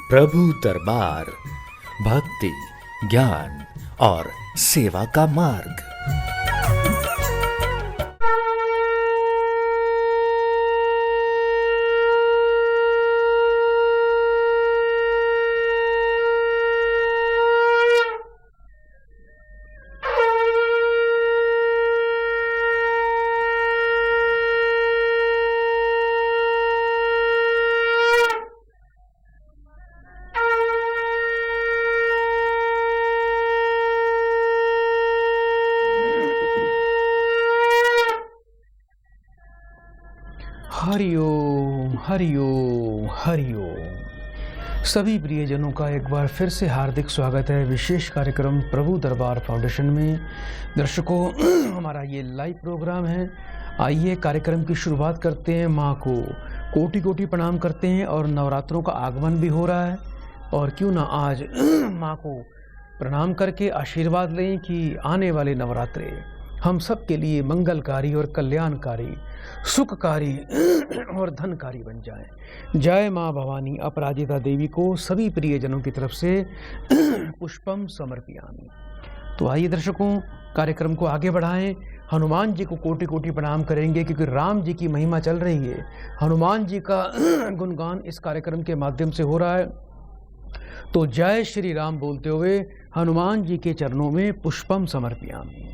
प्रभु दरबार भक्ति, ज्ञान और सेवा का मार्ग। हरिओम हरिओम हरिओम। सभी प्रियजनों का एक बार फिर से हार्दिक स्वागत है विशेष कार्यक्रम प्रभु दरबार फाउंडेशन में। दर्शकों, हमारा ये लाइव प्रोग्राम है। आइए कार्यक्रम की शुरुआत करते हैं। माँ को कोटि कोटि प्रणाम करते हैं और नवरात्रों का आगमन भी हो रहा है, और क्यों ना आज माँ को प्रणाम करके आशीर्वाद लें कि आने वाले नवरात्रे हम सब के लिए मंगलकारी और कल्याणकारी, सुखकारी और धनकारी बन जाए। जय माँ भवानी अपराजिता देवी को सभी प्रियजनों की तरफ से पुष्पम समर्पयामि। तो आइए दर्शकों, कार्यक्रम को आगे बढ़ाएं। हनुमान जी को कोटि कोटि प्रणाम करेंगे क्योंकि राम जी की महिमा चल रही है। हनुमान जी का गुणगान इस कार्यक्रम के माध्यम से हो रहा है। तो जय श्री राम बोलते हुए हनुमान जी के चरणों में पुष्पम समर्पयामि।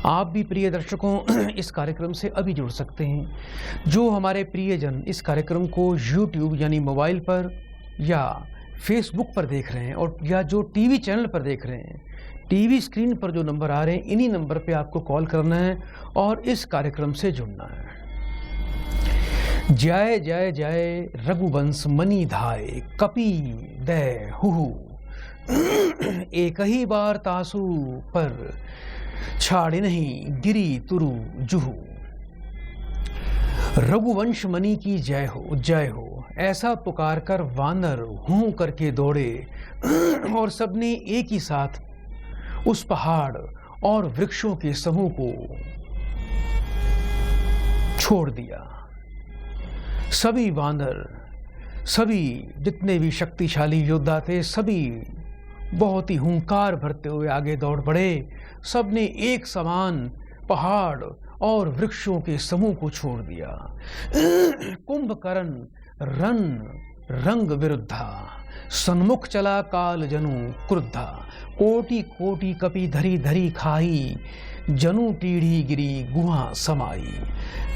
आप भी प्रिय दर्शकों इस कार्यक्रम से अभी जुड़ सकते हैं। जो हमारे प्रियजन इस कार्यक्रम को YouTube यानी मोबाइल पर या फेसबुक पर देख रहे हैं, और या जो टीवी चैनल पर देख रहे हैं, टीवी स्क्रीन पर जो नंबर आ रहे हैं, इन्हीं नंबर पे आपको कॉल करना है और इस कार्यक्रम से जुड़ना है। जय जय जय रघुवंश मणि धाय, कपि दय हुहु एक ही बार तासु पर छाड़े नहीं गिरी तुरु जुहू। रघुवंश मणि की जय हो, जय हो, ऐसा पुकार कर वानर हूं करके दौड़े और सबने एक ही साथ उस पहाड़ और वृक्षों के समूह को छोड़ दिया। सभी वानर, सभी जितने भी शक्तिशाली योद्धा थे, सभी बहुत ही हुंकार भरते हुए आगे दौड़ पड़े। सबने एक समान पहाड़ और वृक्षों के समूह को छोड़ दिया। कुंभकर्ण रन रंग विरुद्धा, सन्मुख चला काल जनु क्रुद्धा। कोटि कोटि कपि धरी धरी खाई, जनु टीढ़ी गिरी गुहा समाई।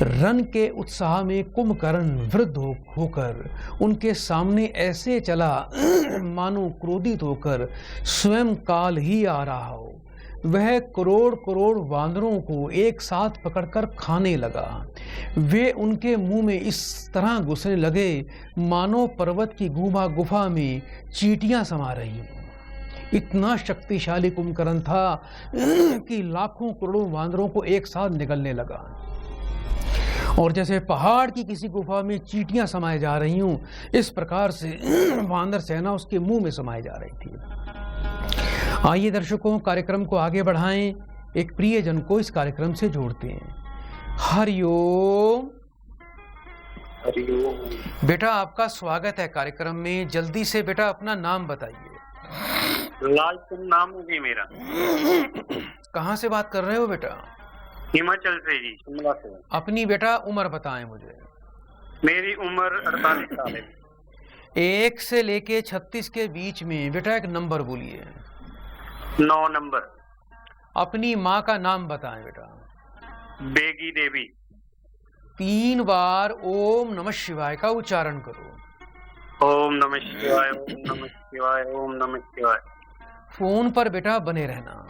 रन के उत्साह में कुंभकर्ण वृद्ध होकर उनके सामने ऐसे चला मानो क्रोधित होकर स्वयं काल ही आ रहा हो। वह करोड़ करोड़ वानरों को एक साथ पकड़कर खाने लगा। वे उनके मुंह में इस तरह घुसने लगे मानो पर्वत की गुफा में चींटियां समा रही हों। इतना शक्तिशाली कुंभकर्ण था कि लाखों करोड़ों वानरों को एक साथ निगलने लगा, और जैसे पहाड़ की किसी गुफा में चींटियां समाये जा रही हूं, इस प्रकार से वानर सेना उसके मुंह में समाये जा रही थी। आइए दर्शकों, कार्यक्रम को आगे बढ़ाएं। एक प्रियजन को इस कार्यक्रम से जोड़ते हैं। हरिओम। हरिओम। बेटा, आपका स्वागत है कार्यक्रम में। जल्दी से बेटा अपना नाम बताइए। लालचंद नाम है जी मेरा। कहाँ से बात कर रहे हो बेटा? हिमाचल से जी, शिमला से। अपनी बेटा उम्र बताएं मुझे। मेरी उम्र 48 साल है। 1 से लेके 36 के बीच में बेटा एक नंबर बोलिए। 9 नंबर। अपनी माँ का नाम बताएं बेटा। बेगी देवी। 3 बार ओम नमः शिवाय का उच्चारण करो। ओम नमः शिवाय, ओम नमः शिवाय, ओम नमः शिवाय। फोन पर बेटा बने रहना।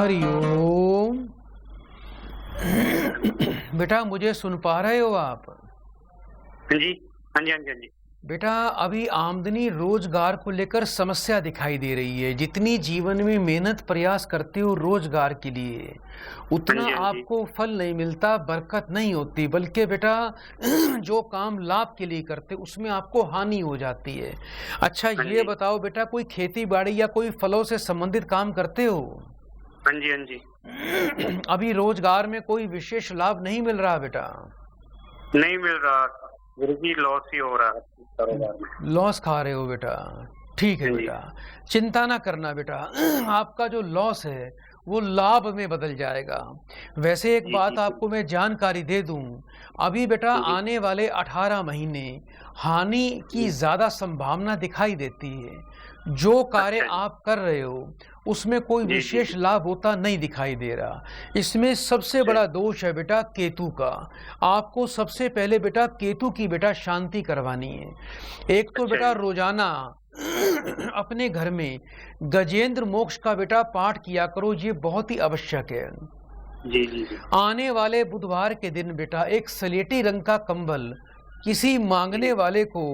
हरिओम। बेटा मुझे सुन पा रहे हो आप? हाँ जी, हाँ जी, हाँ जी, हाँ जी। बेटा अभी आमदनी रोजगार को लेकर समस्या दिखाई दे रही है। जितनी जीवन में मेहनत प्रयास करते हो रोजगार के लिए, उतना हाँ जी, हाँ जी। आपको फल नहीं मिलता, बरकत नहीं होती, बल्कि बेटा जो काम लाभ के लिए करते उसमें आपको हानि हो जाती है। अच्छा हाँ ये जी। बताओ बेटा, कोई खेती बाड़ी या कोई फलों से संबंधित काम करते हो? हाँ जी, हाँ जी। अभी रोजगार में कोई विशेष लाभ नहीं मिल रहा बेटा? नहीं मिल रहा, गुरुजी लॉस ही हो रहा है कारोबार में। लॉस खा रहे हो बेटा? ठीक है हाँ जी। बेटा, चिंता ना करना बेटा। आपका जो लॉस है वो लाभ में बदल जाएगा। वैसे एक जी, बात जी, जी। आपको मैं जानकारी दे दूं, अभी बेटा जी। आने वाले 18 महीने हानि की जी। ज्यादा संभावना दिखाई देती है। जो कार्य अच्छा जी। आप कर रहे हो उसमें कोई जी, जी, विशेष जी। लाभ होता नहीं दिखाई दे रहा। इसमें सबसे अच्छा। बड़ा दोष है बेटा केतु का। आपको सबसे पहले बेटा केतु की बेटा शांति करवानी है। एक तो अच्छा बेटा जी। रोजाना अपने घर में गजेंद्र मोक्ष का बेटा पाठ किया करो, ये बहुत ही आवश्यक है। जी, जी, जी। आने वाले बुधवार के दिन बेटा एक स्लेटी रंग का कंबल किसी मांगने जी। वाले को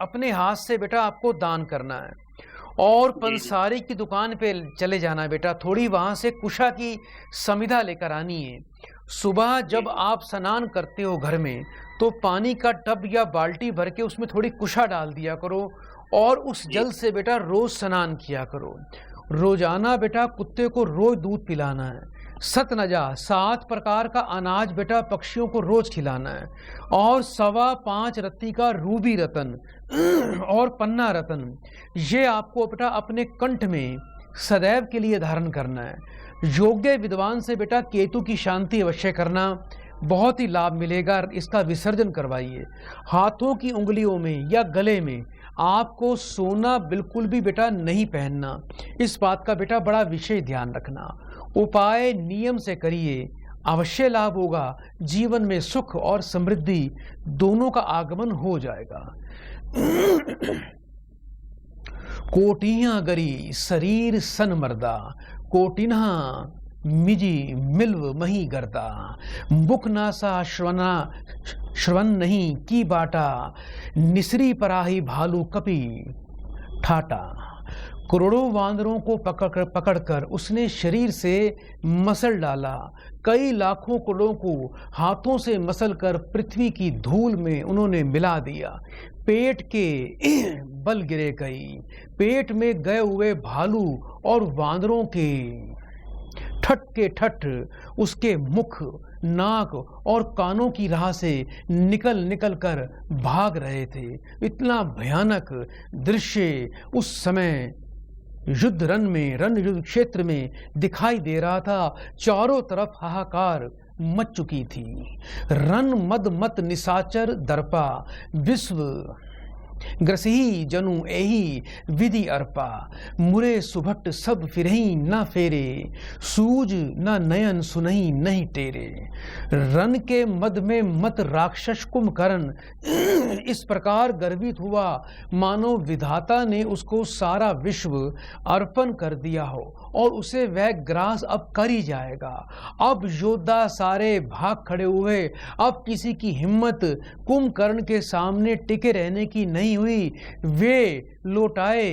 अपने हाथ से बेटा आपको दान करना है। और जी, जी। पंसारी की दुकान पे चले जाना बेटा, थोड़ी वहां से कुशा की समिधा लेकर आनी है। सुबह जब जी। आप स्नान करते हो घर में, तो पानी का टब या बाल्टी भर के उसमें थोड़ी कुशा डाल दिया करो और उस जी। जल से बेटा रोज स्नान किया करो। रोजाना बेटा कुत्ते को रोज दूध पिलाना है। सतनजा 7 प्रकार का अनाज बेटा पक्षियों को रोज खिलाना है। और 5.25 रत्ती का रूबी रतन और पन्ना रतन, ये आपको बेटा अपने कंठ में सदैव के लिए धारण करना है। योग्य विद्वान से बेटा केतु की शांति अवश्य करना, बहुत ही लाभ मिलेगा। इसका विसर्जन करवाइए। हाथों की उंगलियों में या गले में आपको सोना बिल्कुल भी बेटा नहीं पहनना। इस बात का बेटा बड़ा विशेष ध्यान रखना। उपाय नियम से करिए, अवश्य लाभ होगा। जीवन में सुख और समृद्धि दोनों का आगमन हो जाएगा। कोटियां गरी शरीर सन मर्दा, कोटिन्हा मिजी मिल्व मही गर्दा, मुख नासा श्रवण नहीं की बाटा, निसरी पराही भालू कपी ठाटा। करोड़ों वानरों को पकड़कर उसने शरीर से मसल डाला। कई लाखों करोड़ों को हाथों से मसलकर पृथ्वी की धूल में उन्होंने मिला दिया। पेट के बल गिरे कई, पेट में गए हुए भालू और वानरों के ठट के ठट उसके मुख, नाक और कानों की राह से निकल निकल कर भाग रहे थे। इतना भयानक दृश्य उस समय युद्ध रण युद्ध क्षेत्र में दिखाई दे रहा था। चारों तरफ हाहाकार मच चुकी थी। रन मद मत निशाचर दर्पा, विश्व ग्रसही जनु एही विधि अर्पा, मुरे सुभट सब फिरही न फेरे, सूज न नयन सुनही नहीं टेरे। रन के मद में मत राक्षस कुंभकर्ण इस प्रकार गर्वित हुआ मानो विधाता ने उसको सारा विश्व अर्पण कर दिया हो और उसे वह ग्रास अब कर ही जाएगा। अब योद्धा सारे भाग खड़े हुए। अब किसी की हिम्मत कुंभकर्ण के सामने टिके रहने की नहीं हुई। वे लौटाए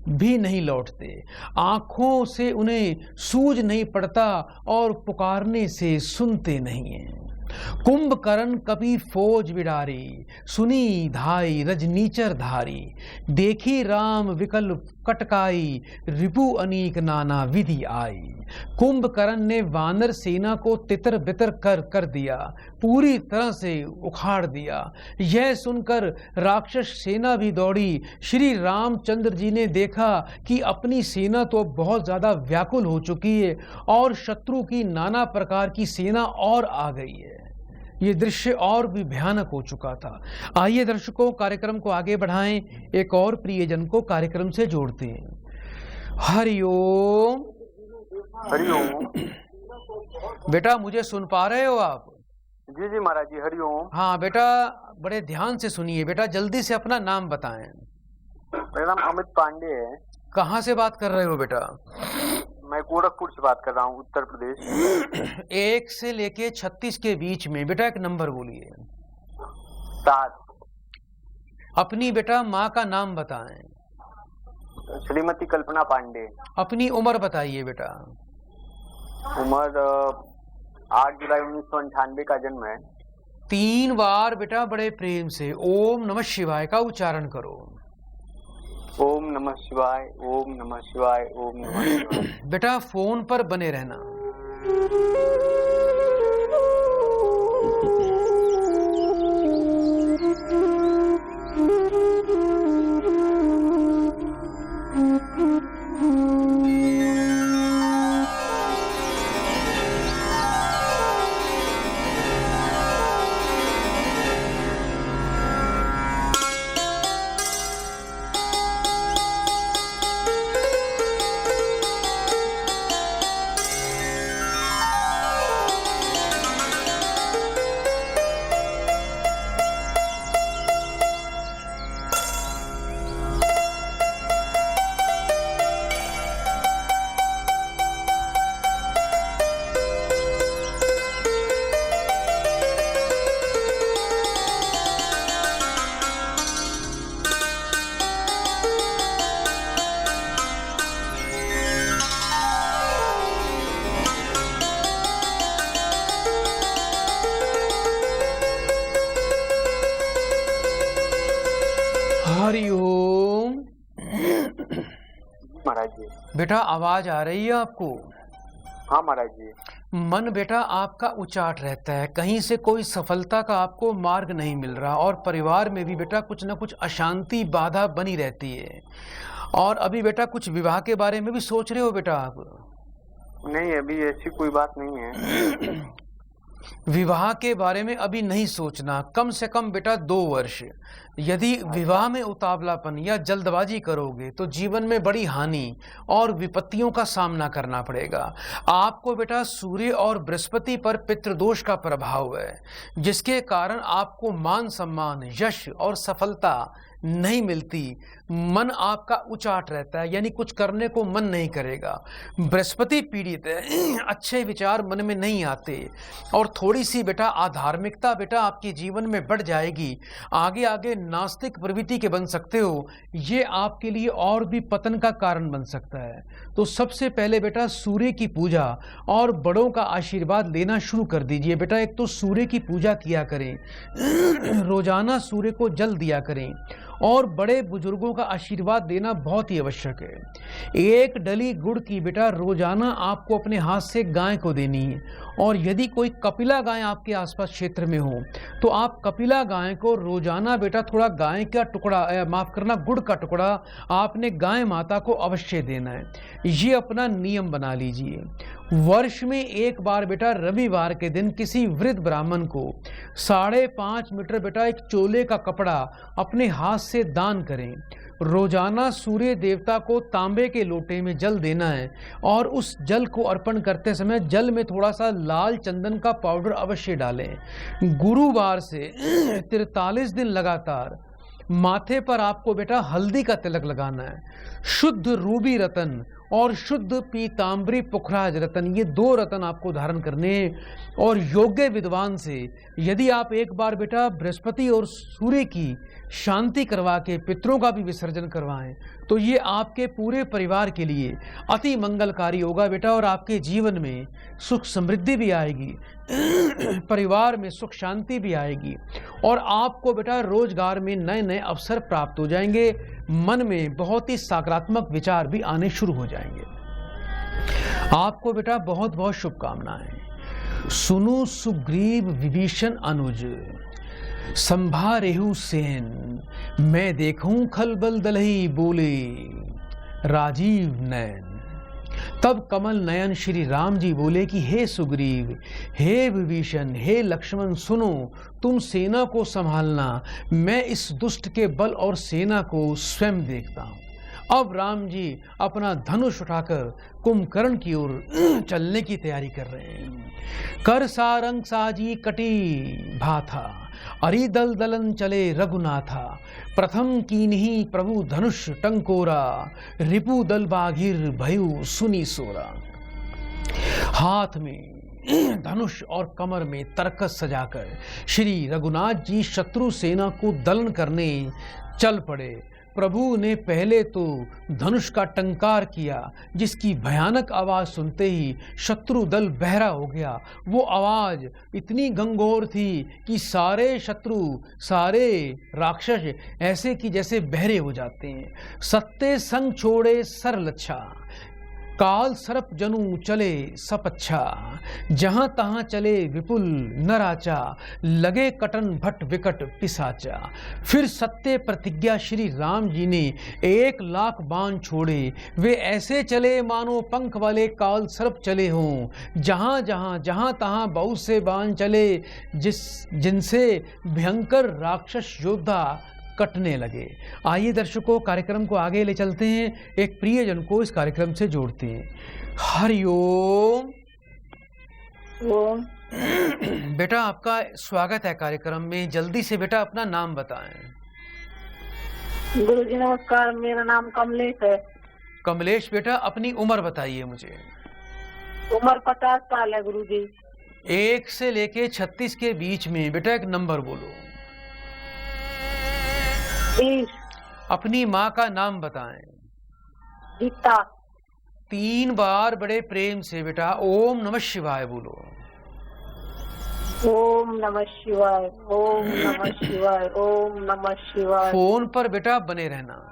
भी नहीं लौटते, आंखों से उन्हें सूझ नहीं पड़ता और पुकारने से सुनते नहीं हैं। कुंभकर्ण कपि फौज बिडारी, सुनी धाई रजनीचर धारी, देखी राम विकल कटकाई, रिपु अनीक नाना विधि आई। कुंभकर्ण ने वानर सेना को तितर बितर कर दिया, पूरी तरह से उखाड़ दिया। यह सुनकर राक्षस सेना भी दौड़ी। श्री रामचंद्र जी ने देखा कि अपनी सेना तो बहुत ज्यादा व्याकुल हो चुकी है और शत्रु की नाना प्रकार की सेना और आ गई है। ये दृश्य और भी भयानक हो चुका था। आइए दर्शकों, कार्यक्रम को आगे बढ़ाएं, एक और प्रियजन को कार्यक्रम से जोड़ते हैं। हरिओम। हरिओम। बेटा मुझे सुन पा रहे हो आप? जी जी महाराज जी, हरिओम। हाँ बेटा, बड़े ध्यान से सुनिए बेटा, जल्दी से अपना नाम बताएं। मेरा नाम अमित पांडे है। कहाँ से बात कर रहे हो बेटा? मैं गोरखपुर से बात कर रहा हूँ, उत्तर प्रदेश। 1 से लेके 36 के बीच में बेटा एक नंबर बोलिए। 7। अपनी बेटा माँ का नाम बताएं। श्रीमती कल्पना पांडे। अपनी उम्र बताइए बेटा। उम्र 8 जुलाई 1998 का जन्म है। 3 बार बेटा बड़े प्रेम से ओम नमः शिवाय का उच्चारण करो। ओम नमः शिवाय, ओम नमः शिवाय, ओम नमः शिवाय। बेटा फोन पर बने रहना। हरिओम। महाराज जी। बेटा आवाज आ रही है आपको? हाँ महाराज जी। मन बेटा आपका उचाट रहता है, कहीं से कोई सफलता का आपको मार्ग नहीं मिल रहा, और परिवार में भी बेटा कुछ न कुछ अशांति बाधा बनी रहती है। और अभी बेटा कुछ विवाह के बारे में भी सोच रहे हो बेटा आप? नहीं, अभी ऐसी कोई बात नहीं है। विवाह के बारे में अभी नहीं सोचना, कम से कम बेटा 2 वर्ष। यदि विवाह में उतावलापन या जल्दबाजी करोगे तो जीवन में बड़ी हानि और विपत्तियों का सामना करना पड़ेगा। आपको बेटा सूर्य और बृहस्पति पर पितृदोष का प्रभाव है, जिसके कारण आपको मान सम्मान, यश और सफलता नहीं मिलती। मन आपका उचाट रहता है, यानी कुछ करने को मन नहीं करेगा। बृहस्पति पीड़ित है, अच्छे विचार मन में नहीं आते, और थोड़ी सी बेटा अधार्मिकता बेटा आपके जीवन में बढ़ जाएगी। आगे आगे नास्तिक प्रवृत्ति के बन सकते हो, ये आपके लिए और भी पतन का कारण बन सकता है। तो सबसे पहले बेटा सूर्य की पूजा और बड़ों का आशीर्वाद लेना शुरू कर दीजिए बेटा। एक तो सूर्य की पूजा किया करें, रोजाना सूर्य को जल दिया करें, और बड़े बुजुर्गों का आशीर्वाद लेना बहुत ही आवश्यक है। 1 डली गुड़ की बेटा रोजाना आपको अपने हाथ से गाय को देनी है, और यदि कोई कपिला गाय आपके आसपास क्षेत्र में हो तो आप कपिला गाय को रोजाना बेटा थोड़ा गाय का टुकड़ा, माफ करना गुड़ का टुकड़ा आपने गाय माता को अवश्य देना है। ये अपना नियम बना लीजिए। वर्ष में 1 बार बेटा रविवार के दिन किसी वृद्ध ब्राह्मण को 5.5 मीटर बेटा एक चोले का कपड़ा अपने हाथ से दान करें। रोजाना सूर्य देवता को तांबे के लोटे में जल देना है, और उस जल को अर्पण करते समय जल में थोड़ा सा लाल चंदन का पाउडर अवश्य डालें। गुरुवार से 43 दिन लगातार माथे पर आपको बेटा हल्दी का तिलक लगाना है। शुद्ध रूबी रतन और शुद्ध पीताम्बरी पुखराज रतन, ये 2 रतन आपको धारण करने हैं। और योग्य विद्वान से यदि आप 1 बार बेटा बृहस्पति और सूर्य की शांति करवा के पितरों का भी विसर्जन करवाएं, तो ये आपके पूरे परिवार के लिए अति मंगलकारी होगा बेटा, और आपके जीवन में सुख समृद्धि भी आएगी, परिवार में सुख शांति भी आएगी, और आपको बेटा रोजगार में नए नए अवसर प्राप्त हो जाएंगे। मन में बहुत ही सकारात्मक विचार भी आने शुरू हो जाएंगे। आपको बेटा बहुत बहुत शुभकामनाएं। सुनो सुग्रीव विभीषण अनुज, संभारेहु सेन, मैं देखूं खलबल दलही बोले राजीव नयन। तब कमल नयन श्री राम जी बोले कि हे सुग्रीव, हे विभीषण, हे लक्ष्मण, सुनो, तुम सेना को संभालना, मैं इस दुष्ट के बल और सेना को स्वयं देखता हूं। अब राम जी अपना धनुष उठाकर कुंभकर्ण की ओर चलने की तैयारी कर रहे हैं। कर सारंग साजी कटी भाथा, अरि दल दलन चले रघुनाथा। प्रथम कीन्ही प्रभु धनुष टंकोरा, रिपु दल बाघिर भयु सुनी सोरा। हाथ में धनुष और कमर में तरकस सजाकर श्री रघुनाथ जी शत्रु सेना को दलन करने चल पड़े। प्रभु ने पहले तो धनुष का टंकार किया, जिसकी भयानक आवाज सुनते ही शत्रु दल बहरा हो गया। वो आवाज इतनी घंघोर थी कि सारे शत्रु, सारे राक्षस ऐसे कि जैसे बहरे हो जाते हैं। सत्ते संग छोड़े सर लच्छा, काल सर्प जनु चले सपच्छा, जहां तहां चले विपुल नराचा, लगे कटन भट्ट विकट पिसाचा। फिर सत्य प्रतिज्ञा श्री राम जी ने 1,00,000 बाण छोड़े, वे ऐसे चले मानो पंख वाले काल सर्प चले हों। जहां तहां बहुत से बाण चले, जिनसे भयंकर राक्षस योद्धा कटने लगे। आइए दर्शकों, कार्यक्रम को आगे ले चलते हैं, एक प्रियजन को इस कार्यक्रम से जोड़ते हैं। हरिओम। ओम। बेटा आपका स्वागत है कार्यक्रम में। जल्दी से बेटा अपना नाम बताएं। गुरुजी नमस्कार, मेरा नाम कमलेश है। कमलेश बेटा अपनी उम्र बताइए मुझे। उम्र 50 साल है गुरुजी। 1 से लेके 36 के बीच में बेटा एक नंबर बोलो। 20। अपनी माँ का नाम बताएं। गीता। 3 बार बड़े प्रेम से बेटा ओम नमः शिवाय बोलो। ओम नमः शिवाय, ओम नमः शिवाय, ओम नमः शिवाय। फोन पर बेटा बने रहना।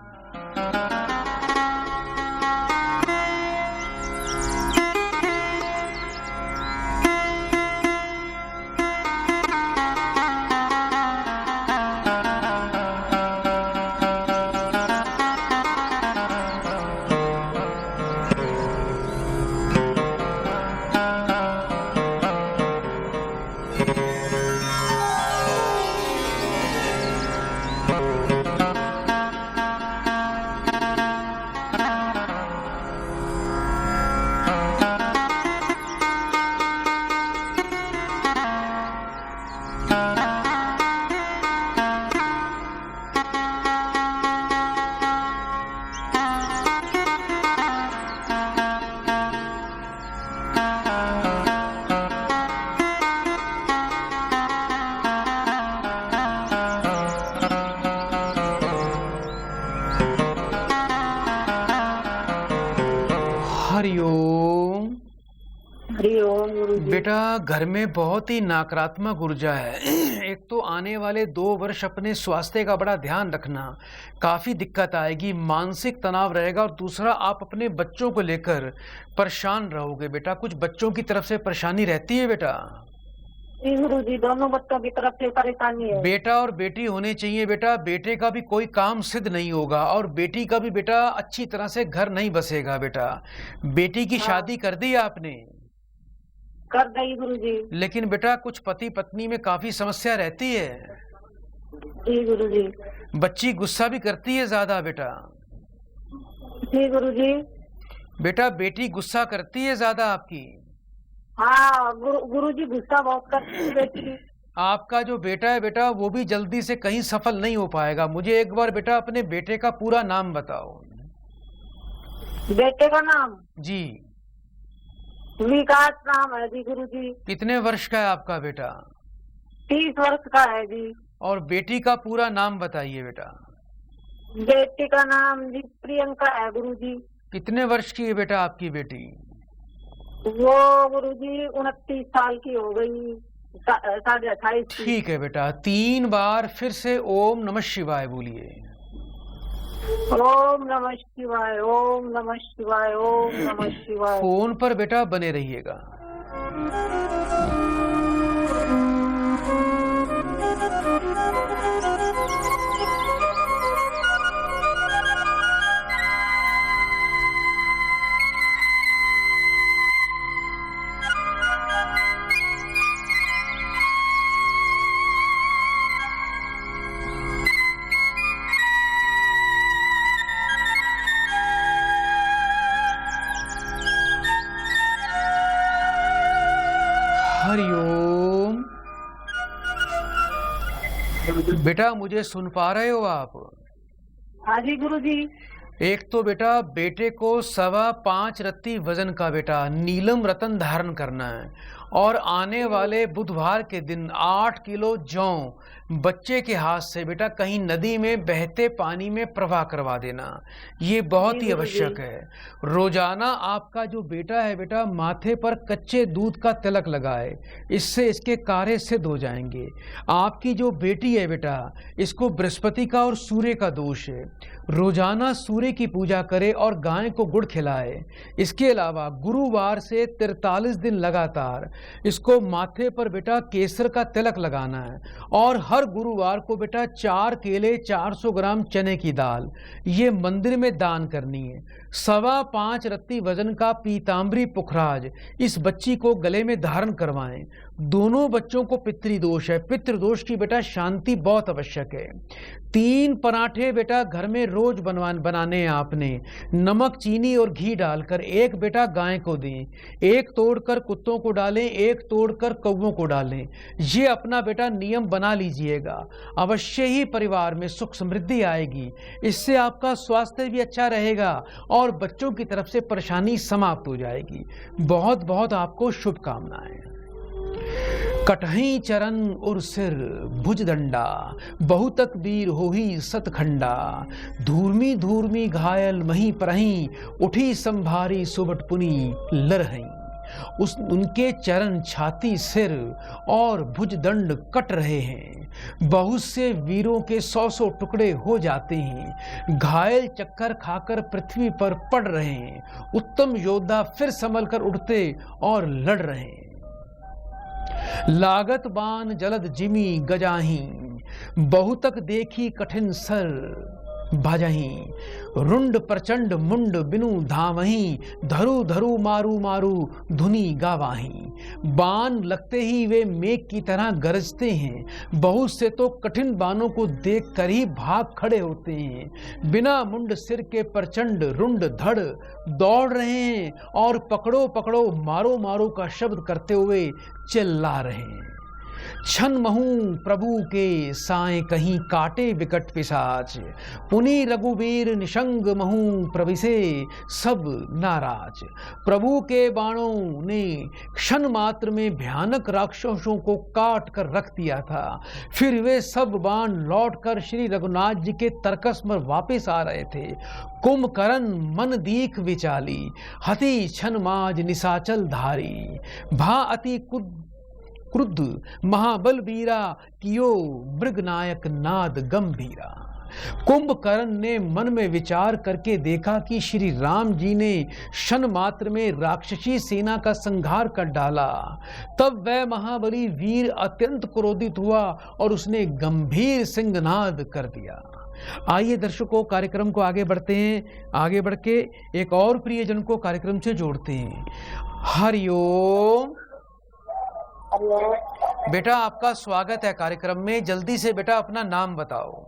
हरिओम। हरिओम गुरुजी। बेटा घर में बहुत ही नकारात्मक ऊर्जा है। एक तो आने वाले 2 वर्ष अपने स्वास्थ्य का बड़ा ध्यान रखना, काफी दिक्कत आएगी, मानसिक तनाव रहेगा। और दूसरा, आप अपने बच्चों को लेकर परेशान रहोगे बेटा। कुछ बच्चों की तरफ से परेशानी रहती है बेटा? जी गुरुजी, दोनों बच्चों की तरफ से परेशानी है। बेटा और बेटी होने चाहिए बेटा। बेटे का भी कोई काम सिद्ध नहीं होगा और बेटी का भी बेटा अच्छी तरह से घर नहीं बसेगा बेटा। बेटी की शादी कर दी आपने? कर गई गुरुजी। लेकिन बेटा कुछ पति पत्नी में काफी समस्या रहती है। जी गुरुजी। बच्ची गुस्सा भी करती है ज्यादा बेटा। जी गुरुजी। बेटा बेटी गुस्सा करती है ज्यादा आपकी? हाँ गुरुजी, गुस्सा बहुत करती है बेटी। आपका जो बेटा है बेटा वो भी जल्दी से कहीं सफल नहीं हो पाएगा। मुझे एक बार बेटा अपने बेटे का पूरा नाम बताओ। बेटे का नाम? जी। विकास नाम है जी गुरुजी। कितने वर्ष का है आपका बेटा? 30 वर्ष का है जी। और बेटी का पूरा नाम बताइए बेटा। बेटी का नाम जी प्रियंका है गुरुजी। कितने वर्ष की है बेटा आपकी बेटी? वो गुरुजी 29 साल की हो गई, 28.5 की। ठीक है बेटा, 3 बार फिर से ओम नमः शिवाय बोलिए। ओम नमः शिवाय, ओम नमः शिवाय, ओम नमः शिवाय। फोन पर बेटा बने रहिएगा। हरिओम। बेटा मुझे सुन पा रहे हो आप? हाँ जी गुरुजी। एक तो बेटा बेटे को 5.25 रत्ती वजन का बेटा नीलम रतन धारण करना है और आने वाले बुधवार के दिन 8 किलो जौ बच्चे के हाथ से बेटा कहीं नदी में बहते पानी में प्रवाह करवा देना, ये बहुत ही आवश्यक है। रोजाना आपका जो बेटा है बेटा माथे पर कच्चे दूध का तिलक लगाए, इससे इसके कार्य सिद्ध हो जाएंगे। आपकी जो बेटी है बेटा इसको बृहस्पति का और सूर्य का दोष है, रोजाना सूर्य की पूजा करे और गाय को गुड़ खिलाए। इसके अलावा गुरुवार से 43 दिन लगातार इसको माथे पर बेटा केसर का तिलक लगाना है और हर गुरुवार को बेटा 4 केले 400 ग्राम चने की दाल ये मंदिर में दान करनी है। 5.25 रत्ती वजन का पीताम्बरी पुखराज इस बच्ची को गले में धारण करवाएं। दोनों बच्चों को पितृदोष है, पितृदोष की बेटा शांति बहुत आवश्यक है। 3 पराठे बेटा घर में रोज बनाने हैं आपने, नमक चीनी और घी डालकर। एक बेटा गाय को दें, एक तोड़कर कुत्तों को डालें, एक तोड़कर कौवों को डालें। ये अपना बेटा नियम बना लीजिएगा, अवश्य ही परिवार में सुख समृद्धि आएगी। इससे आपका स्वास्थ्य भी अच्छा रहेगा और बच्चों की तरफ से परेशानी समाप्त हो जाएगी। बहुत बहुत आपको शुभकामनाएं। कटही चरण उर सिर भुजदंडा, बहुतक वीर होही सतखंडा। धूर्मी धूर्मी घायल मही परही, उठी संभारी सुबट पुनी लरहई। उनके चरण छाती सिर और भुजदंड कट रहे हैं। बहुत से वीरों के 100 टुकड़े हो जाते हैं, घायल चक्कर खाकर पृथ्वी पर पड़ रहे हैं। उत्तम योद्धा फिर संभल कर उठते और लड़ रहे हैं। लागत बान जलद जिमी गजाही, बहुतक देखी कठिन सर भजही। रुंड प्रचंड मुंड बिनु धावही, धरु धरु मारू मारू धुनी गावाही। बाण लगते ही वे मेघ की तरह गरजते हैं, बहुत से तो कठिन बाणों को देखकर ही भाग खड़े होते हैं। बिना मुंड सिर के प्रचंड रुंड धड़ दौड़ रहे हैं और पकड़ो पकड़ो मारो मारो का शब्द करते हुए चिल्ला रहे हैं। छन महू प्रभु के साए कहीं काटे विकट पिशाच, पुनि रघुवीर निशंग महू प्रविसे सब नाराज। प्रभु के बाणों ने क्षण मात्र में भयानक राक्षसों को काट कर रख दिया था। फिर वे सब बाण लौटकर श्री रघुनाथ जी के तरकस में वापस आ रहे थे। कुंभकर्ण मन दीख विचाली, हति छन माज निशाचल धारी। भा अति क्रुद्ध महाबल वीरा, कियो मृगनायक नाद गंभीरा। कुंभकर्ण ने मन में विचार करके देखा कि श्री राम जी ने क्षण मात्र में राक्षसी सेना का संहार कर डाला। तब वह महाबली वीर अत्यंत क्रोधित हुआ और उसने गंभीर सिंहनाद कर दिया। आइए दर्शकों, कार्यक्रम को आगे बढ़ते हैं। आगे बढ़ के एक और प्रियजन को कार्यक्रम से जोड़ते हैं। हरिओम। बेटा आपका स्वागत है कार्यक्रम में। जल्दी से बेटा अपना नाम बताओ।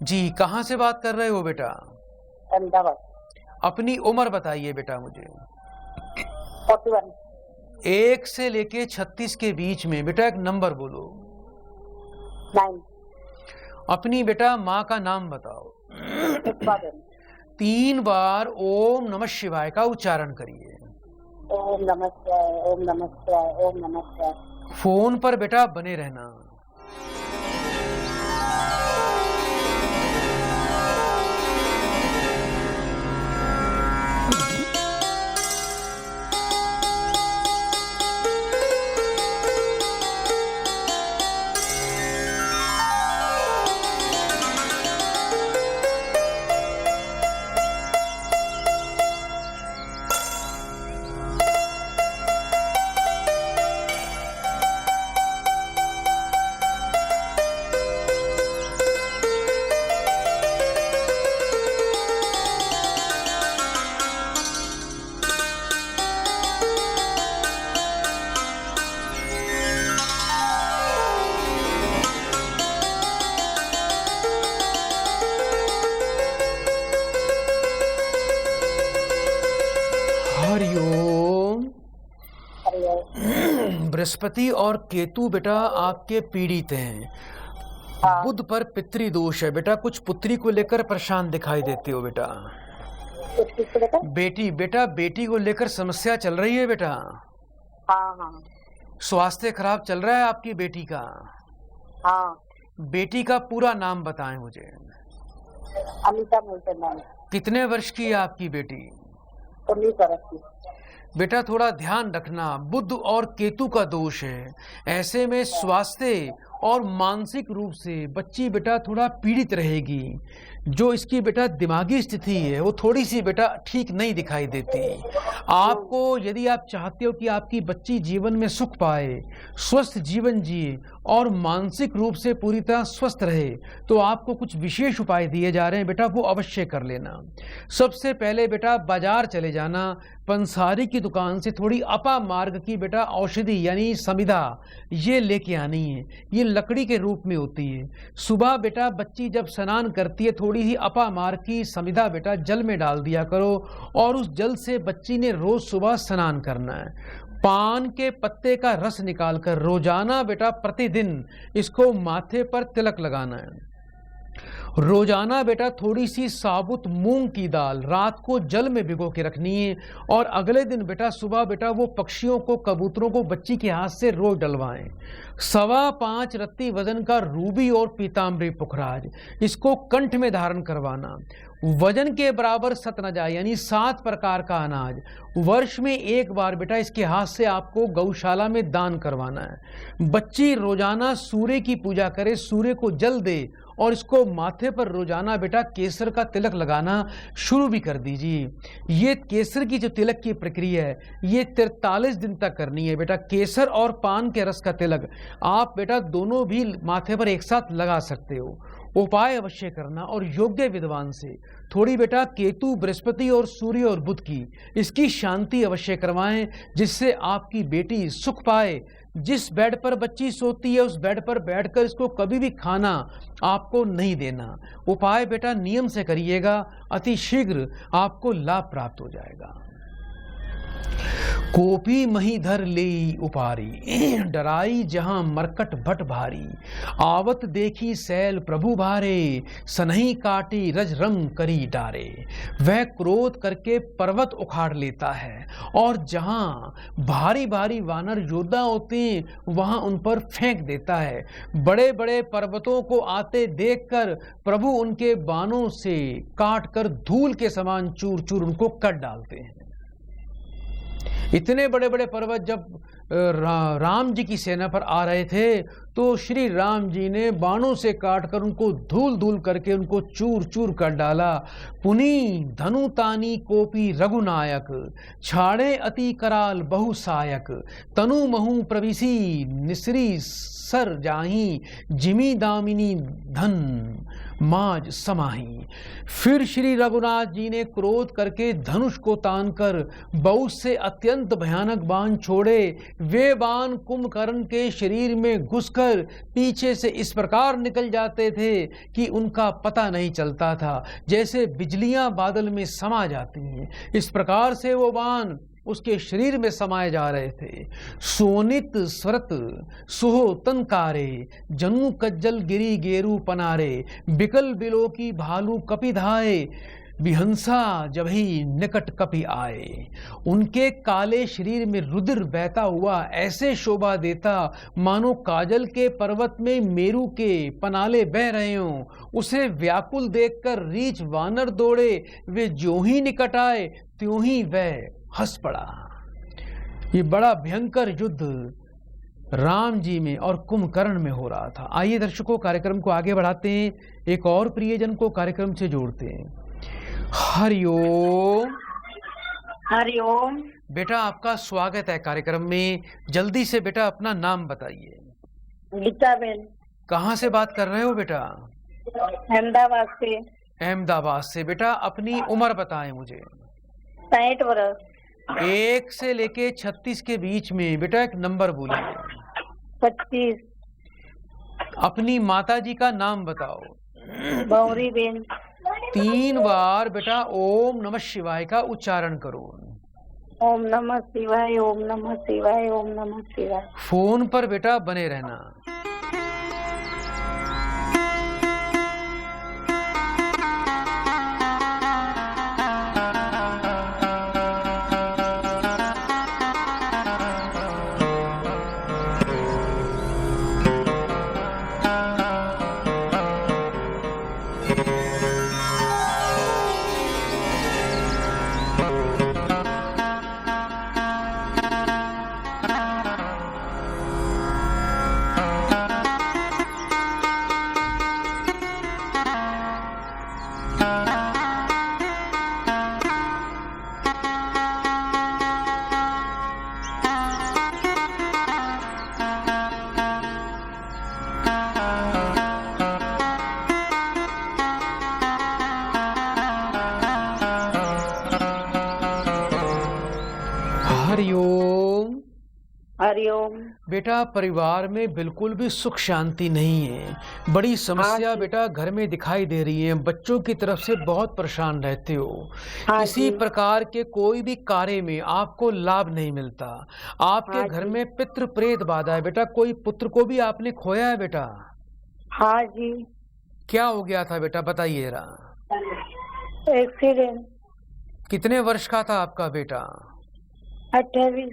जी, कहाँ से बात कर रहे हो बेटा? अहमदाबाद। अपनी उम्र बताइए बेटा मुझे। 41। 1 से लेके 36 के बीच में बेटा एक नंबर बोलो। 9। अपनी बेटा माँ का नाम बताओ। 3 बार ओम नमः शिवाय का उच्चारण करिए। ओम नमः शिवाय, ओम नमः शिवाय, ओम नमः शिवाय। फोन पर बेटा बने रहना। हरिओम। बृहस्पति और केतु बेटा आपके पीड़ित हैं। हाँ। बुध पर पितृ दोष है बेटा, कुछ पुत्री को लेकर परेशान दिखाई देते हो बेटा। कुछ किसको लेकर? बेटी को लेकर समस्या चल रही है बेटा। हाँ हाँ स्वास्थ्य खराब चल रहा है आपकी बेटी का। हाँ। बेटी का पूरा नाम बताएं मुझे। अमिता बोलते नाम। कितने वर्ष की है आपकी बेटी? 19 वर्ष की। बेटा थोड़ा ध्यान रखना, बुध और केतु का दोष है। ऐसे में स्वास्थ्य और मानसिक रूप से बच्ची बेटा थोड़ा पीड़ित रहेगी। जो इसकी बेटा दिमागी स्थिति है वो थोड़ी सी बेटा ठीक नहीं दिखाई देती। आपको यदि आप चाहते हो कि आपकी बच्ची जीवन में सुख पाए, स्वस्थ जीवन जिए और मानसिक रूप से पूरी तरह स्वस्थ रहे, तो आपको कुछ विशेष उपाय दिए जा रहे हैं बेटा, वो अवश्य कर लेना। सबसे पहले बेटा बाजार चले जाना, पंसारी की दुकान से थोड़ी अपा मार्ग की बेटा औषधि यानी समिधा ये लेके आनी है। ये लकड़ी के रूप में होती है। सुबह बेटा बच्ची जब स्नान करती है थोड़ी ही अपा मार्ग की समिधा बेटा जल में डाल दिया करो और उस जल से बच्ची ने रोज सुबह स्नान करना है। पान के पत्ते का रस निकालकर रोजाना बेटा प्रतिदिन इसको माथे पर तिलक लगाना है। रोजाना बेटा थोड़ी सी साबुत मूंग की दाल रात को जल में भिगो के रखनी है और अगले दिन बेटा सुबह बेटा वो पक्षियों को, कबूतरों को बच्ची के हाथ से रोज डलवाएं। 5.25 रत्ती वजन का रूबी और पीताम्बरी पुखराज इसको कंठ में धारण करवाना। वजन के बराबर सतनजा यानी 7 प्रकार का अनाज वर्ष में एक बार बेटा इसके हाथ से आपको गौशाला में दान करवाना है। बच्ची रोजाना सूर्य की पूजा करे, सूर्य को जल दे और इसको माथे पर रोजाना बेटा केसर का तिलक लगाना शुरू भी कर दीजिए। ये केसर की जो तिलक की प्रक्रिया है ये 43 दिन तक करनी है बेटा। केसर और पान के रस का तिलक आप बेटा दोनों भी माथे पर एक साथ लगा सकते हो। उपाय अवश्य करना और योग्य विद्वान से थोड़ी बेटा केतु, बृहस्पति और सूर्य और बुध की इसकी शांति अवश्य करवाएं, जिससे आपकी बेटी सुख पाए। जिस बेड पर बच्ची सोती है उस बेड पर बैठकर इसको कभी भी खाना आपको नहीं देना। उपाय बेटा नियम से करिएगा, अति शीघ्र आपको लाभ प्राप्त हो जाएगा। कोपी मही धर लेई उपारी, डराई जहां मरकट भट भारी। आवत देखी सैल प्रभु भारे, सनही काटी रज रंग करी डारे। वह क्रोध करके पर्वत उखाड़ लेता है और जहां भारी भारी वानर योद्धा होते हैं वहां उन पर फेंक देता है। बड़े बड़े पर्वतों को आते देखकर प्रभु उनके बाणों से काट कर धूल के समान चूर चूर उनको काट डालते हैं। इतने बड़े बड़े पर्वत जब राम जी की सेना पर आ रहे थे तो श्री राम जी ने बाणों से काटकर उनको धूल धूल करके उनको चूर चूर कर डाला। पुनी धनु तानी कोपी रघुनायक, छाड़े अति कराल बहु सायक। तनु महु प्रविसी निसरी सर जाही, जिमी दामिनी धन माज समाही। फिर श्री रघुनाथ जी ने क्रोध करके धनुष को तानकर बहुत से अत्यंत भयानक बाण छोड़े। वे बाण कुंभकर्ण के शरीर में घुसकर पीछे से इस प्रकार निकल जाते थे कि उनका पता नहीं चलता था, जैसे बिजलियां बादल में समा जाती हैं। इस प्रकार से वो बाण उसके शरीर में समाये जा रहे थे। सोनित स्वरत सुहो तनकारे, जनु कज्जल गिरी गेरू पनारे। बिकल बिलो की भालू कपि धाए, बिहंसा जब ही निकट कपि आए। उनके काले शरीर में रुधिर बहता हुआ ऐसे शोभा देता मानो काजल के पर्वत में मेरू के पनाले बह रहे हों। उसे व्याकुल देखकर रीछ वानर दौड़े, वे ज्यों ही निकट आए त्यों ही वह हंस पड़ा। ये बड़ा भयंकर युद्ध राम जी में और कुंभकर्ण में हो रहा था। आइए दर्शकों कार्यक्रम को आगे बढ़ाते हैं, एक और प्रियजन को कार्यक्रम से जोड़ते हैं। हरिओम। हरिओम। बेटा आपका स्वागत है कार्यक्रम में। जल्दी से बेटा अपना नाम बताइए। गीताबेन। कहाँ से बात कर रहे हो बेटा? अहमदाबाद से। अहमदाबाद से। बेटा अपनी उम्र बताएं मुझे। 60 वर्ष। 1 से लेके 36 के बीच में बेटा एक नंबर बोलिए। 25। अपनी माता जी का नाम बताओ। गौरी बेन। 3 बार बेटा ओम नमः शिवाय का उच्चारण करो। ओम नमः शिवाय, ओम नमः शिवाय, ओम नमः शिवाय। फोन पर बेटा बने रहना। हरिओम। हरिओम। बेटा परिवार में बिल्कुल भी सुख शांति नहीं है, बड़ी समस्या हाँ जी। बेटा घर में दिखाई दे रही है, बच्चों की तरफ से बहुत परेशान रहते हो। हाँ किसी जी। प्रकार के कोई भी कार्य में आपको लाभ नहीं मिलता। आपके हाँ घर जी। में पितृ प्रेत बाधा है बेटा, कोई पुत्र को भी आपने खोया है बेटा? हाँ जी। क्या हो गया था बेटा, बताइए जरा। एक्सीडेंट। कितने वर्ष का था आपका बेटा? 28।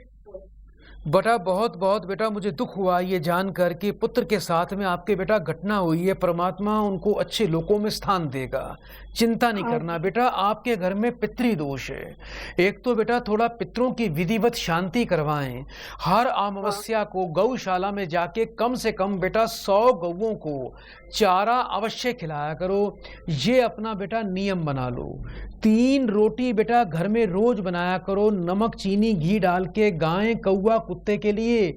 बेटा बहुत बहुत बेटा मुझे दुख हुआ ये जानकर कि पुत्र के साथ में आपके बेटा घटना हुई है। परमात्मा उनको अच्छे लोकों में स्थान देगा, चिंता नहीं करना बेटा। आपके घर में पितृ दोष है। एक तो बेटा थोड़ा पितरों की विधिवत शांति करवाएं। हर अमावस्या को गौशाला में जाके कम से कम बेटा 100 गौओं को चारा अवश्य खिलाया करो। ये अपना बेटा नियम बना लो। 3 रोटी बेटा घर में रोज बनाया करो, नमक चीनी घी डाल के, गाय कौवा कुत्ते के लिए।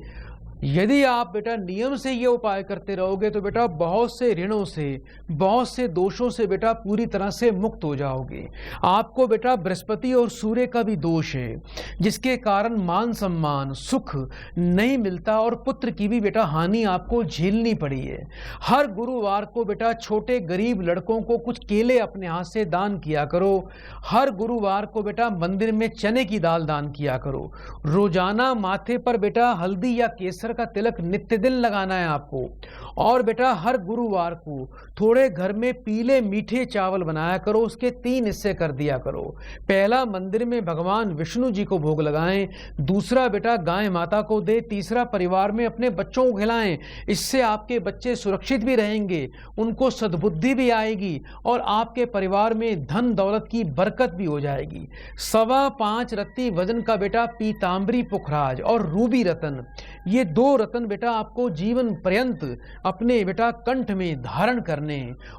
यदि आप बेटा नियम से ये उपाय करते रहोगे तो बेटा बहुत से ऋणों से, बहुत से दोषों से बेटा पूरी तरह से मुक्त हो जाओगे। आपको बेटा बृहस्पति और सूर्य का भी दोष है, जिसके कारण मान सम्मान सुख नहीं मिलता और पुत्र की भी बेटा हानि आपको झेलनी पड़ी है। हर गुरुवार को बेटा छोटे गरीब लड़कों को कुछ केले अपने हाथ से दान किया करो। हर गुरुवार को बेटा मंदिर में चने की दाल दान किया करो। रोजाना माथे पर बेटा हल्दी या केसर का तिलक नित्य दिन लगाना है आपको। और बेटा हर गुरुवार को थोड़े घर में पीले मीठे चावल बनाया करो, उसके 3 हिस्से कर दिया करो। पहला मंदिर में भगवान विष्णु जी को भोग लगाएं, दूसरा बेटा गाय माता को दे, तीसरा परिवार में अपने बच्चों को खिलाएं। इससे आपके बच्चे सुरक्षित भी रहेंगे, उनको सद्बुद्धि भी आएगी और आपके परिवार में धन दौलत की बरकत भी हो जाएगी। 5.25 रत्ती वजन का बेटा पीतांबरी पुखराज और रूबी रतन, ये 2 रतन बेटा आपको जीवन पर्यंत अपने बेटा कंठ में धारण करने।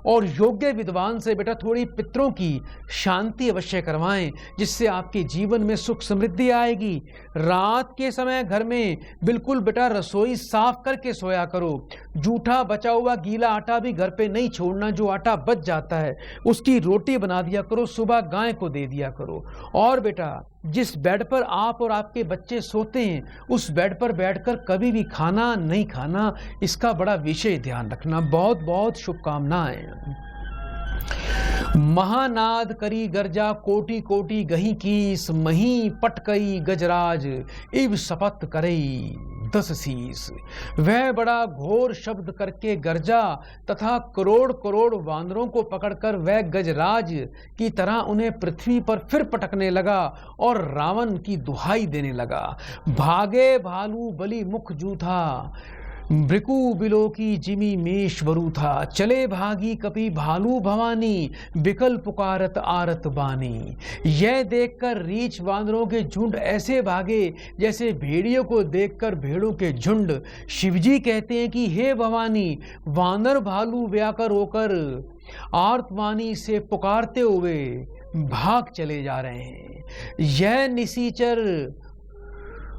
और योग्य विद्वान से बेटा थोड़ी पितरों की शांति अवश्य करवाएं, जिससे आपके जीवन में सुख समृद्धि आएगी। रात के समय घर में बिल्कुल बेटा रसोई साफ करके सोया करो। जूठा बचा हुआ गीला आटा भी घर पे नहीं छोड़ना। जो आटा बच जाता है उसकी रोटी बना दिया करो, सुबह गाय को दे दिया करो। और बेटा जिस बेड पर आप और आपके बच्चे सोते हैं उस बेड पर बैठकर कभी भी खाना नहीं खाना, इसका बड़ा विशेष ध्यान रखना। बहुत बहुत शुभकामनाएं। महानाद करी गर्जा कोटि कोटि गही कीस, मही पटकई गजराज इव शपथ करई 10 शीस। वह बड़ा घोर शब्द करके गर्जा तथा करोड़ करोड़ वानरों को पकड़कर वह गजराज की तरह उन्हें पृथ्वी पर फिर पटकने लगा और रावण की दुहाई देने लगा। भागे भालू बलि मुख जूथा, भृकु बिलो की जिमी मेष वरु था। चले भागी कपि भालू भवानी, बिकल पुकारत आरत बानी। यह देखकर रीछ वानरों के झुंड ऐसे भागे जैसे भेड़ियों को देखकर भेड़ों के झुंड। शिवजी कहते हैं कि हे भवानी, वानर भालू व्याकर होकर आर्तवाणी से पुकारते हुए भाग चले जा रहे हैं। यह निसीचर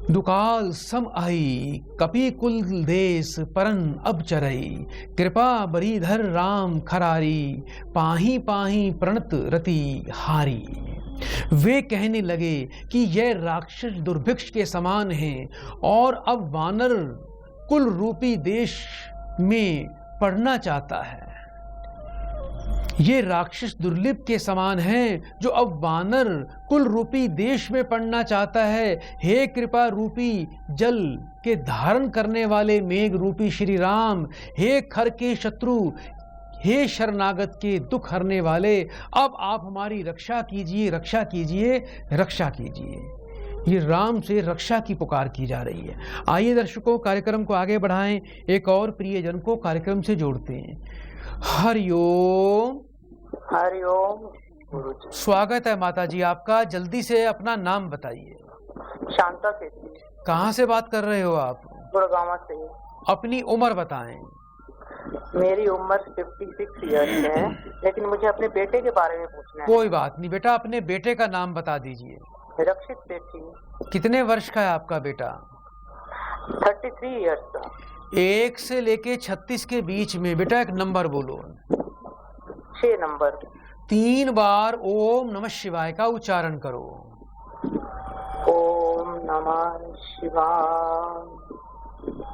दुकाल सम आई, कपि कुल देश परन अब चरई। कृपा बरीधर राम खरारी, पाही पाही प्रणत रति हारी। वे कहने लगे कि यह राक्षस दुर्भिक्ष के समान हैं और अब वानर कुल रूपी देश में पड़ना चाहता है। ये राक्षस दुर्लभ के समान है जो अब वानर कुल रूपी देश में पड़ना चाहता है। हे कृपा रूपी जल के धारण करने वाले मेघ रूपी श्री राम, हे खर के शत्रु, हे शरणागत के दुख हरने वाले, अब आप हमारी रक्षा कीजिए, रक्षा कीजिए, रक्षा कीजिए। ये राम से रक्षा की पुकार की जा रही है। आइए दर्शकों, कार्यक्रम को आगे बढ़ाएं, एक और प्रियजन को कार्यक्रम से जोड़ते हैं। हरिओम। हरिओम गुरुजी। स्वागत है माता जी आपका। जल्दी से अपना नाम बताइए। शांता सेठी। कहाँ से बात कर रहे हो आप? गुड़गांव से। अपनी उम्र बताएं। मेरी उम्र 56 ईयर्स है, लेकिन मुझे अपने बेटे के बारे में पूछना है। कोई बात नहीं बेटा, अपने बेटे का नाम बता दीजिए। रक्षित सेठी। कितने वर्ष का है आपका बेटा? 33 ईयर्स का। 1 से लेके 36 के बीच में। बेटा एक नंबर बोलो। 6 नंबर। 3 बार ओम नमः शिवाय का उच्चारण करो। ओम नमः शिवाय।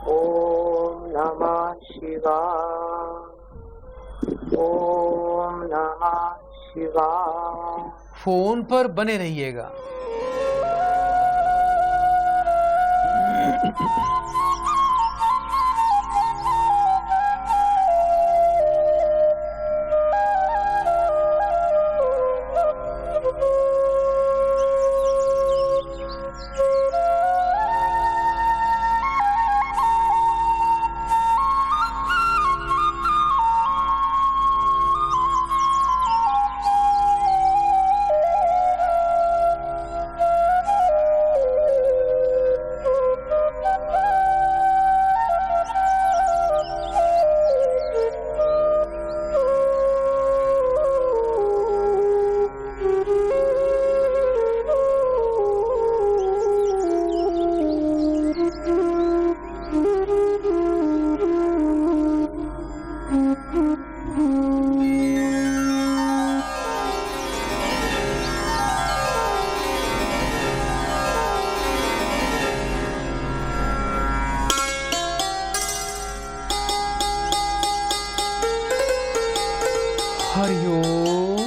ओम नमः शिवाय। ओम नमः शिवाय। फोन पर बने रहिएगा। हरिओम।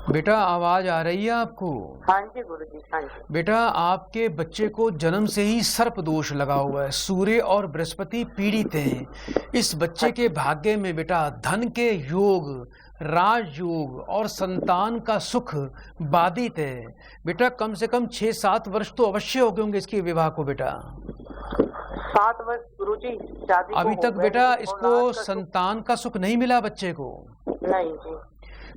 बेटा आवाज आ रही है आपको? हाँ जी गुरुजी, हाँ जी। बेटा आपके बच्चे को जन्म से ही सर्प दोष लगा हुआ है, सूर्य और बृहस्पति पीड़ित हैं। इस बच्चे के भाग्य में बेटा धन के योग, राजयोग और संतान का सुख बाधित है। बेटा कम से कम 6-7 वर्ष तो अवश्य हो गए होंगे इसके विवाह को बेटा। 7 वर्ष गुरुजी शादी को अभी हो तक गए बेटा और इसको राज का संतान का सुख नहीं मिला बच्चे को। नहीं जी।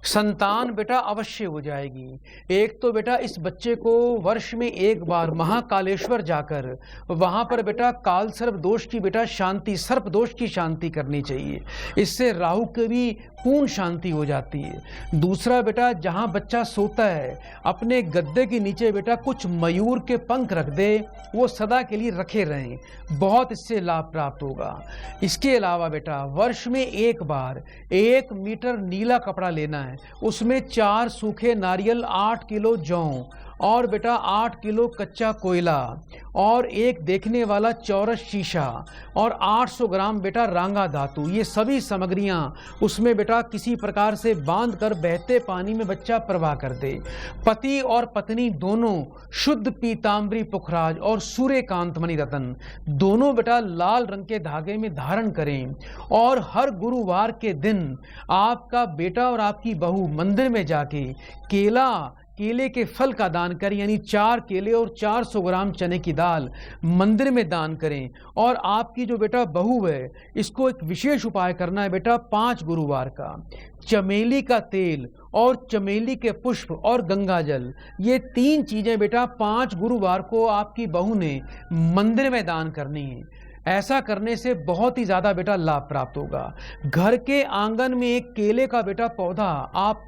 संतान बेटा अवश्य हो जाएगी। एक तो बेटा इस बच्चे को वर्ष में एक बार महाकालेश्वर जाकर वहां पर बेटा काल सर्प दोष की बेटा शांति, सर्प दोष की शांति करनी चाहिए। इससे राहु की भी पूर्ण शांति हो जाती है। दूसरा बेटा जहां बच्चा सोता है अपने गद्दे के नीचे बेटा कुछ मयूर के पंख रख दे, वो सदा के लिए रखे रहें, बहुत इससे लाभ प्राप्त होगा। इसके अलावा बेटा वर्ष में एक बार 1 मीटर नीला कपड़ा लेना है, उसमें 4 सूखे नारियल, 8 किलो जौ और बेटा 8 किलो कच्चा कोयला और एक देखने वाला चौरस शीशा और 800 ग्राम बेटा रांगा धातु, ये सभी सामग्रियां उसमें बेटा किसी प्रकार से बांध कर बहते पानी में बच्चा प्रवाह कर दे। पति और पत्नी दोनों शुद्ध पीताम्बरी पुखराज और सूर्यकांत मणि रतन दोनों बेटा लाल रंग के धागे में धारण करें और हर गुरुवार के दिन आपका बेटा और आपकी बहू मंदिर में जाके केले के फल का दान करें, यानी 4 केले और 400 ग्राम चने की दाल मंदिर में दान करें। और आपकी जो बेटा बहू है इसको एक विशेष उपाय करना है बेटा 5 गुरुवार का चमेली का तेल और चमेली के पुष्प और गंगा जल, ये 3 चीजें बेटा 5 गुरुवार को आपकी बहू ने मंदिर में दान करनी है। ऐसा करने से बहुत ही ज्यादा बेटा लाभ प्राप्त होगा। घर के आंगन में एक केले का बेटा पौधा आप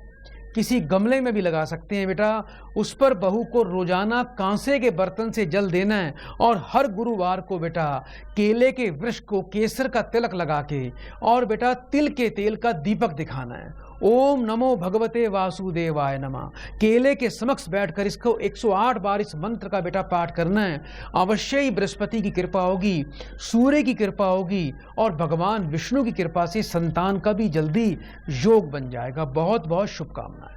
किसी गमले में भी लगा सकते हैं बेटा। उस पर बहू को रोजाना कांसे के बर्तन से जल देना है और हर गुरुवार को बेटा केले के वृक्ष को केसर का तिलक लगा के और बेटा तिल के तेल का दीपक दिखाना है। ओम नमो भगवते वासुदेवाय नमः। केले के समक्ष बैठकर इसको 108 बार इस मंत्र का बेटा पाठ करना है। अवश्य ही बृहस्पति की कृपा होगी, सूर्य की कृपा होगी और भगवान विष्णु की कृपा से संतान का भी जल्दी योग बन जाएगा। बहुत बहुत शुभकामनाएं।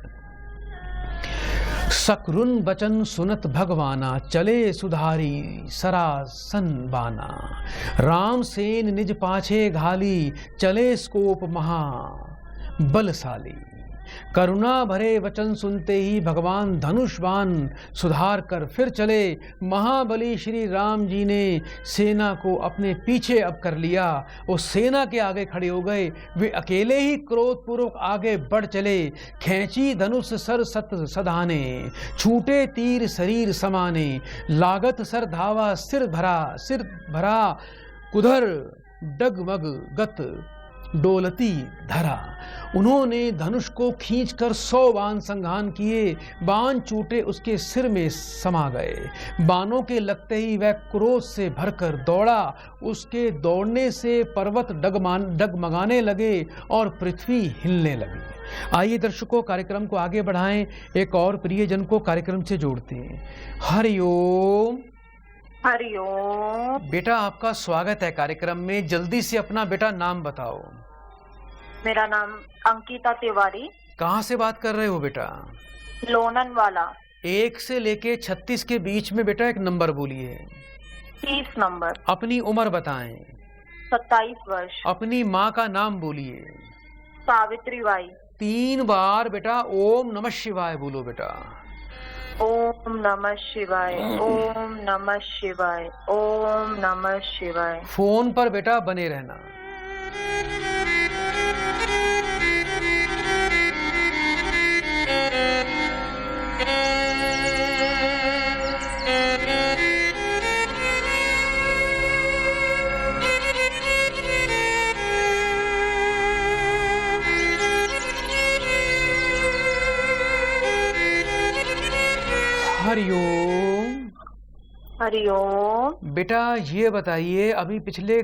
सकृन बचन सुनत भगवाना, चले सुधारी सरासन बाना। राम सेन निज पाछे घाली, चले स्कोप महा बलशाली। करुणा भरे वचन सुनते ही भगवान धनुषबाण सुधार कर फिर चले। महाबली श्री राम जी ने सेना को अपने पीछे अब कर लिया, वो सेना के आगे खड़े हो गए। वे अकेले ही क्रोधपूर्वक आगे बढ़ चले। खींची धनुष सर सत सधाने, छूटे तीर शरीर समाने। लागत सर धावा सिर भरा कुधर डगमग गत, डोलती धरा। उन्होंने धनुष को खींचकर 100 बाण संघान किए, बाण चूटे उसके सिर में समा गए। बाणों के लगते ही वह क्रोध से भरकर दौड़ा। उसके दौड़ने से पर्वत डगमगाने लगे और पृथ्वी हिलने लगी। आइए दर्शकों, कार्यक्रम को आगे बढ़ाएं, एक और प्रियजन को कार्यक्रम से जोड़ते हैं। हरिओम। हरिओम। बेटा आपका स्वागत है कार्यक्रम में। जल्दी से अपना बेटा नाम बताओ। मेरा नाम अंकिता तिवारी। कहाँ से बात कर रहे हो बेटा? लोनन वाला। 1 से लेके 36 के बीच में बेटा एक नंबर बोलिए। 30 नंबर। अपनी उम्र बताएं। 27 वर्ष। अपनी माँ का नाम बोलिए। सावित्री बाई। 3 बार बेटा ओम नमः शिवाय बोलो बेटा। ओम नमः शिवाय, ओम नमः शिवाय, ओम नमः शिवाय। फोन पर बेटा बने रहना। हरिओम। हरिओम। बेटा ये बताइए, अभी पिछले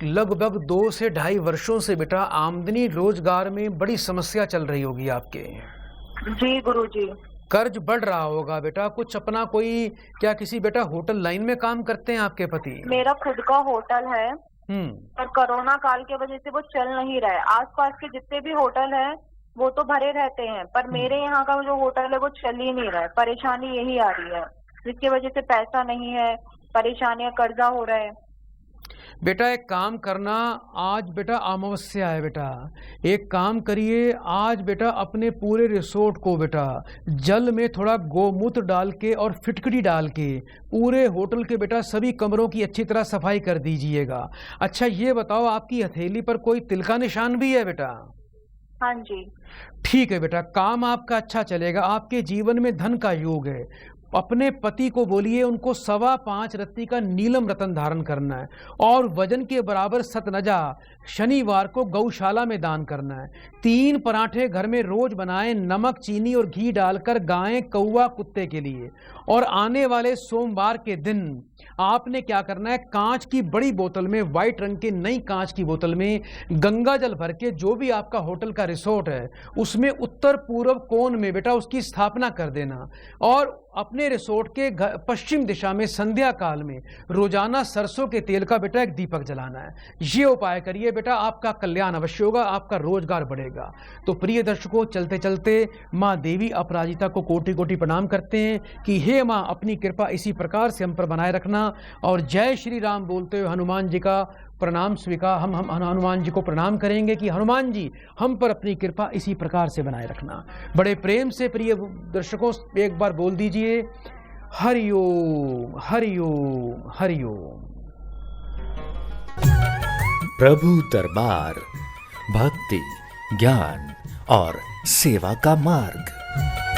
लगभग 2 से 2.5 वर्षों से बेटा आमदनी रोजगार में बड़ी समस्या चल रही होगी आपके। जी गुरुजी। कर्ज बढ़ रहा होगा बेटा। कुछ अपना कोई क्या किसी बेटा होटल लाइन में काम करते हैं आपके पति? मेरा खुद का होटल है, पर कोरोना काल के वजह से वो चल नहीं रहा है। आसपास के जितने भी होटल है वो तो भरे रहते हैं, पर मेरे यहाँ का जो होटल है वो चल ही नहीं रहा है। परेशानी यही आ रही है, जिसकी वजह से पैसा नहीं है, परेशानियां, कर्जा हो रहा है। बेटा एक काम करना, आज बेटा अमावस्या है बेटा, एक काम करिए, आज बेटा अपने पूरे रिसोर्ट को बेटा जल में थोड़ा गोमूत्र डाल के और फिटकरी डाल के पूरे होटल के बेटा सभी कमरों की अच्छी तरह सफाई कर दीजिएगा। अच्छा ये बताओ, आपकी हथेली पर कोई तिल का निशान भी है बेटा? हाँ जी। ठीक है बेटा, काम आपका अच्छा चलेगा। आपके जीवन में धन का योग है। अपने पति को बोलिए उनको 5.25 रत्ती का नीलम रतन धारण करना है और वजन के बराबर सतनजा शनिवार को गौशाला में दान करना है। 3 पराठे घर में रोज बनाएं, नमक चीनी और घी डालकर, गायें कौवा कुत्ते के लिए। और आने वाले सोमवार के दिन आपने क्या करना है, कांच की बड़ी बोतल में, व्हाइट रंग के नई कांच की बोतल में गंगा जल भर के जो भी आपका होटल का रिसोर्ट है उसमें उत्तर पूर्व कोण में बेटा उसकी स्थापना कर देना। और अपने रिसोर्ट के पश्चिम दिशा में संध्या काल में रोजाना सरसों के तेल का बेटा एक दीपक जलाना है। ये उपाय करिए बेटा, आपका कल्याण अवश्य होगा, आपका रोजगार बढ़ेगा। तो प्रिय दर्शकों, चलते चलते माँ देवी अपराजिता को कोटि कोटि प्रणाम करते हैं कि हे माँ अपनी कृपा इसी प्रकार से हम पर बनाए रखना। और जय श्री राम बोलते हुए हनुमान जी का प्रणाम स्वीकार, हम हनुमान जी को प्रणाम करेंगे कि हनुमान जी हम पर अपनी कृपा इसी प्रकार से बनाए रखना। बड़े प्रेम से प्रिय दर्शकों एक बार बोल दीजिए, हरिओम हरिओम हरिओम। प्रभु दरबार, भक्ति, ज्ञान और सेवा का मार्ग।